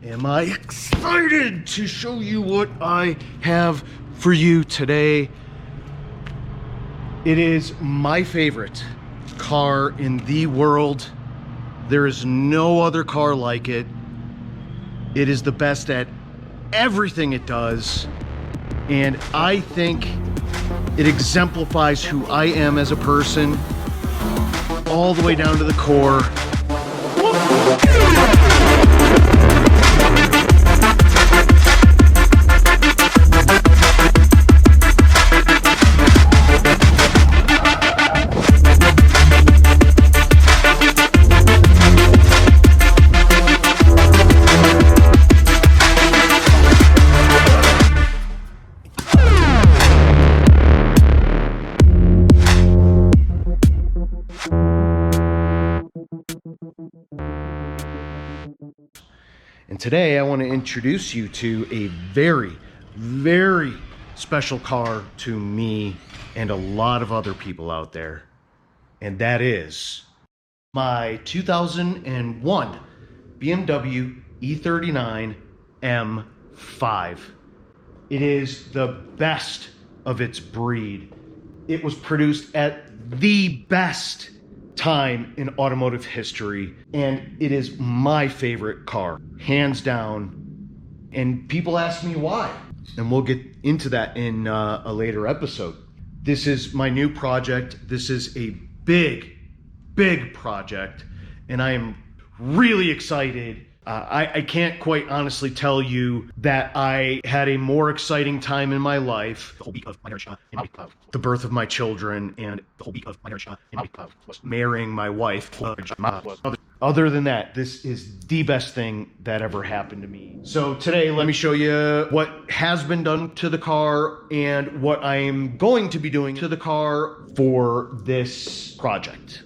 am I excited to show you what I have for you today. It is my favorite car in the world. There is no other car like it. It is the best at everything it does, and I think it exemplifies who I am as a person all the way down to the core. And today I want to introduce you to a very, very special car to me and a lot of other people out there. And that is my 2001 BMW E39 M5. It is the best of its breed. It was produced at the best time in automotive history, and it is my favorite car, hands down. And people ask me why, and we'll get into that in a later episode. This is my new project. This is a big project, and I am really excited. I can't quite honestly tell you that I had a more exciting time in my life. The whole week of my marriage, the birth of my children, and the whole week of my marriage, marrying my wife. Other than that, this is the best thing that ever happened to me. So today, let me show you what has been done to the car and what I am going to be doing to the car for this project.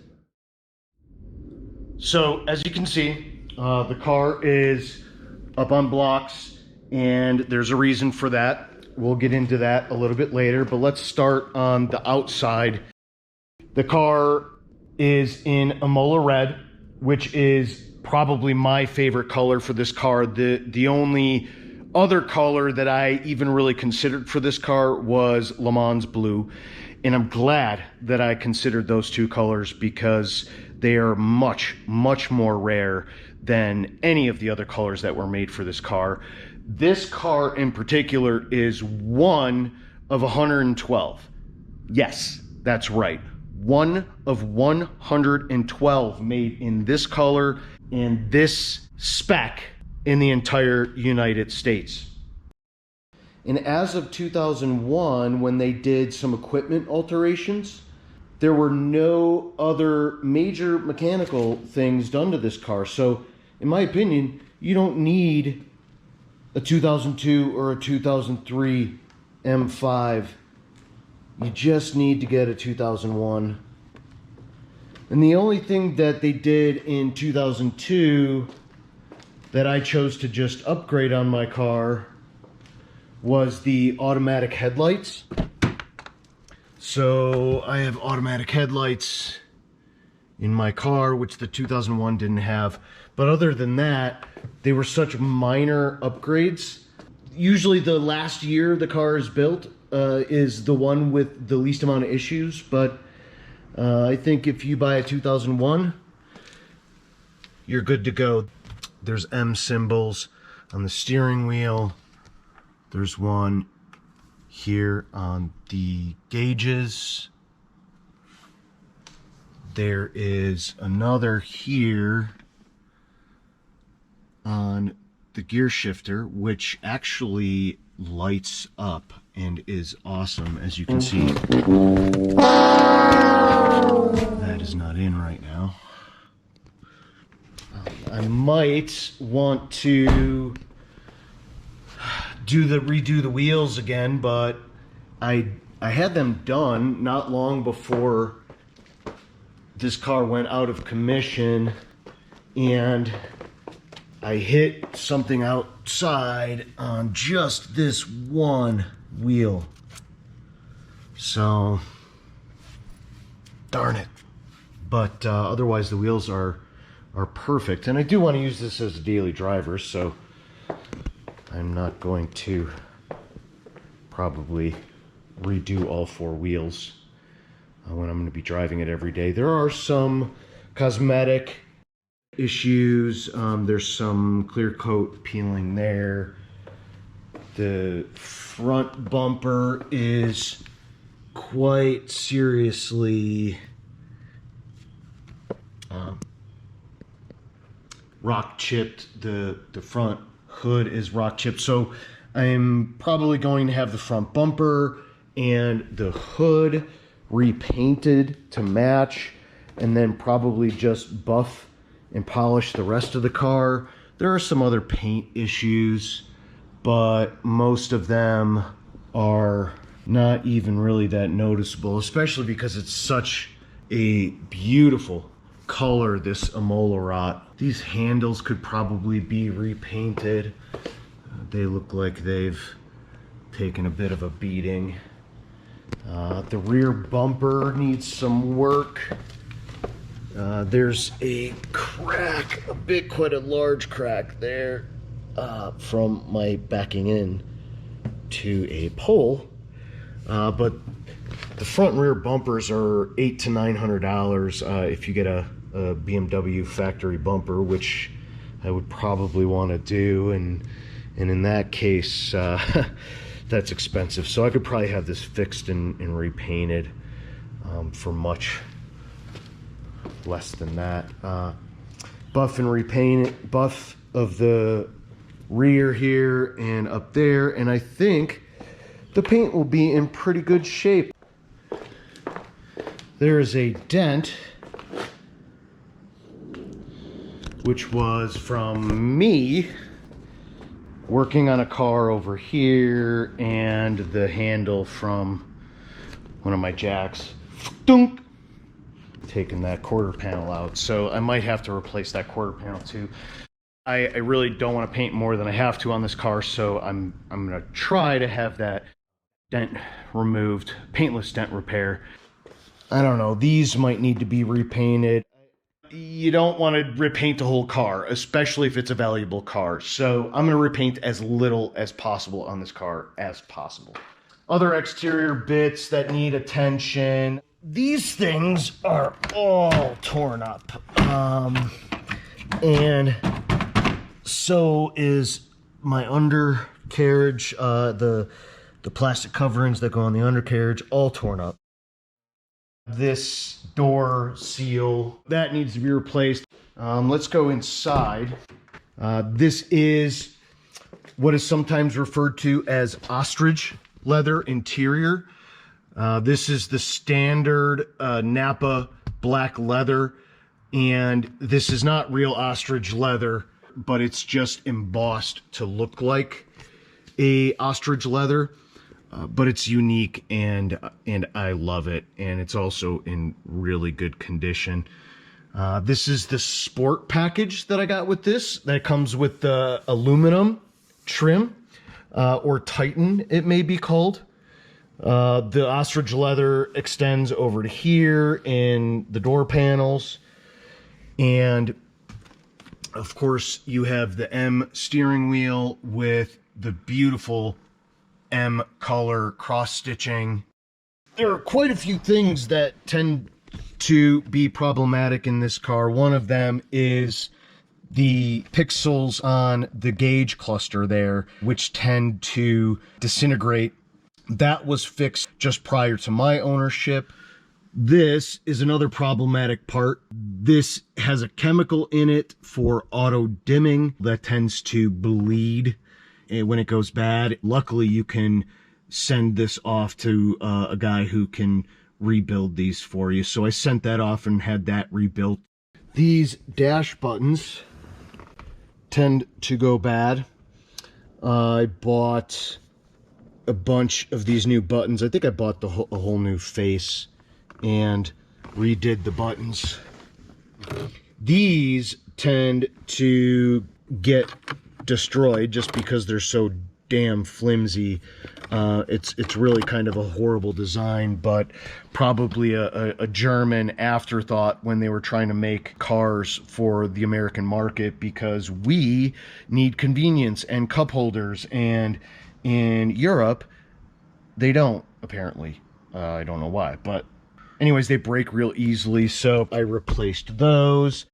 So as you can see, the car is up on blocks, and there's a reason for that. We'll get into that a little bit later, but let's start on the outside. The car is in Amola red, which is probably my favorite color for this car. The only other color that I even really considered for this car was Le Mans blue, and I'm glad that I considered those two colors because they are much more rare than any of the other colors that were made for this car. This car in particular is one of 112. Yes, that's right. One of 112 made in this color and this spec in the entire United States. And as of 2001, when they did some equipment alterations, there were no other major mechanical things done to this car. So in my opinion, you don't need a 2002 or a 2003 M5. You just need to get a 2001. And the only thing that they did in 2002 that I chose to just upgrade on my car was the automatic headlights. So I have automatic headlights in my car, which the 2001 didn't have. But other than that, they were such minor upgrades. Usually the last year the car is built is the one with the least amount of issues. But I think if you buy a 2001, you're good to go. There's M symbols on the steering wheel. There's one here on the gauges. There is another here on the gear shifter, which actually lights up and is awesome, as you can see. That is not in right now. I might want to redo the wheels again, but I had them done not long before this car went out of commission, and I hit something outside on just this one wheel. So darn it. But otherwise the wheels are perfect, and I do want to use this as a daily driver, so I'm not going to probably redo all 4 wheels when I'm going to be driving it every day. There are some cosmetic issues. There's some clear coat peeling there. The front bumper is quite seriously rock chipped. The front hood is rock chipped, so I'm probably going to have the front bumper and the hood repainted to match, and then probably just buff and polish the rest of the car. There are some other paint issues, but most of them are not even really that noticeable, especially because it's such a beautiful color, this Amolorot. These handles could probably be repainted. They look like they've taken a bit of a beating. The rear bumper needs some work. There's a crack, quite a large crack there from my backing in to a pole. But the front and rear bumpers are $800 to $900 if you get a BMW factory bumper, which I would probably want to do, and in that case that's expensive. So I could probably have this fixed and repainted for much less than that. Buff and repaint it, buff of the rear here and up there, and I think the paint will be in pretty good shape. There is a dent, which was from me working on a car over here, and the handle from one of my jacks, dunk, taking that quarter panel out. So I might have to replace that quarter panel too. I really don't want to paint more than I have to on this car, so I'm gonna try to have that dent removed, paintless dent repair. I don't know, these might need to be repainted. You don't want to repaint the whole car, especially if it's a valuable car. So I'm going to repaint as little as possible on this car as possible. Other exterior bits that need attention. These things are all torn up. And so is my undercarriage, the plastic coverings that go on the undercarriage, all torn up. This door seal, that needs to be replaced. Let's go inside. This is what is sometimes referred to as ostrich leather interior. This is the standard Napa black leather, and this is not real ostrich leather, but it's just embossed to look like a ostrich leather. But it's unique, and I love it, and it's also in really good condition. This is the sport package that I got with this. That comes with the aluminum trim, or Titan it may be called. The ostrich leather extends over to here in the door panels, and of course you have the M steering wheel with the beautiful M color cross stitching. There are quite a few things that tend to be problematic in this car. One of them is the pixels on the gauge cluster there, which tend to disintegrate. That was fixed just prior to my ownership. This is another problematic part. This has a chemical in it for auto dimming that tends to bleed when it goes bad. Luckily, you can send this off to a guy who can rebuild these for you. So I sent that off and had that rebuilt. These dash buttons tend to go bad. I bought a bunch of these new buttons. I think I bought a whole new face and redid the buttons. These tend to get destroyed just because they're so damn flimsy. It's really kind of a horrible design, but probably a German afterthought when they were trying to make cars for the American market, because we need convenience and cup holders, and in Europe they don't, apparently. I don't know why, but anyways, they break real easily, so I replaced those.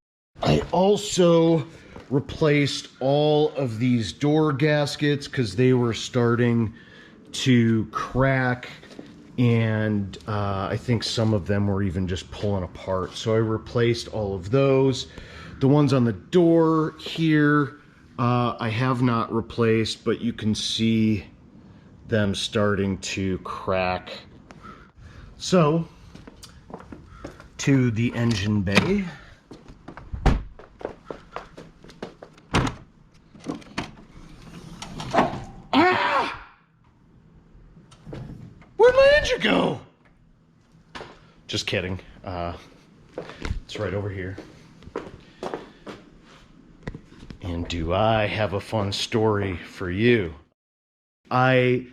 I also replaced all of these door gaskets because they were starting to crack, and I think some of them were even just pulling apart. So I replaced all of those. The ones on the door here, I have not replaced, but you can see them starting to crack. So, to the engine bay. Ah! Where'd my engine go? Just kidding. It's right over here. And do I have a fun story for you? I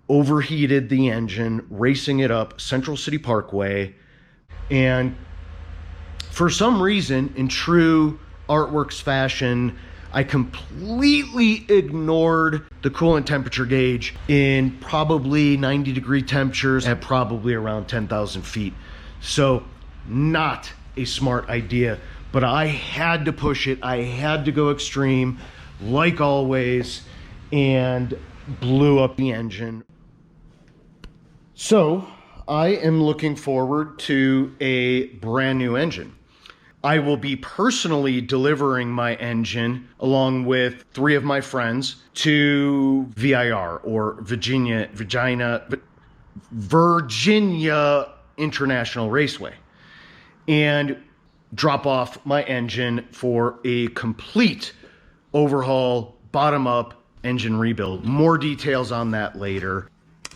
overheated the engine racing it up Central City Parkway, and for some reason, in true Artworks fashion, I completely ignored the coolant temperature gauge in probably 90-degree temperatures at probably around 10,000 feet. So not a smart idea, but I had to push it. I had to go extreme, like always, and blew up the engine. So I am looking forward to a brand new engine. I will be personally delivering my engine along with 3 of my friends to VIR, or Virginia International Raceway, and drop off my engine for a complete overhaul, bottom-up engine rebuild. More details on that later.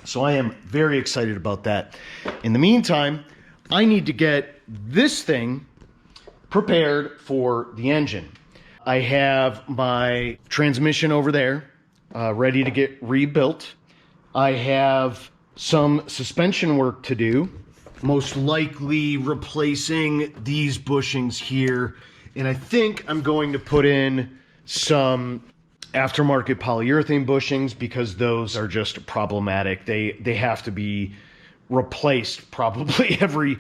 So I am very excited about that. In the meantime, I need to get this thing prepared for the engine. I have my transmission over there, ready to get rebuilt. I have some suspension work to do, most likely replacing these bushings here. And I think I'm going to put in some aftermarket polyurethane bushings because those are just problematic. They have to be replaced probably every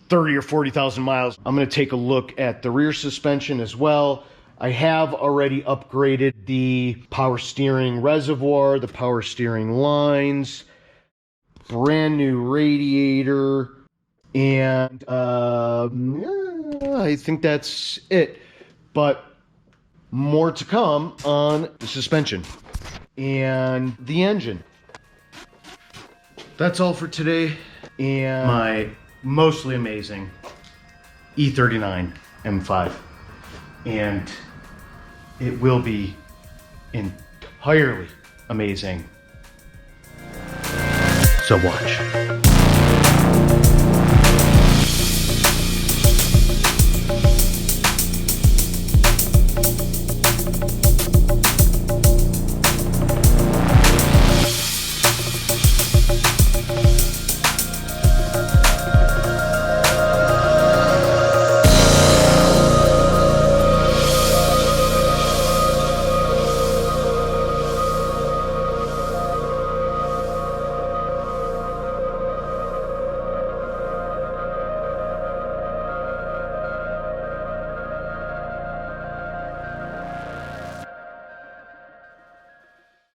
30 or 40,000 miles. I'm going to take a look at the rear suspension as well. I have already upgraded the power steering reservoir, the power steering lines, brand new radiator, and I think that's it. But more to come on the suspension and the engine. That's all for today. And my mostly amazing E39 M5. And it will be entirely amazing. So watch.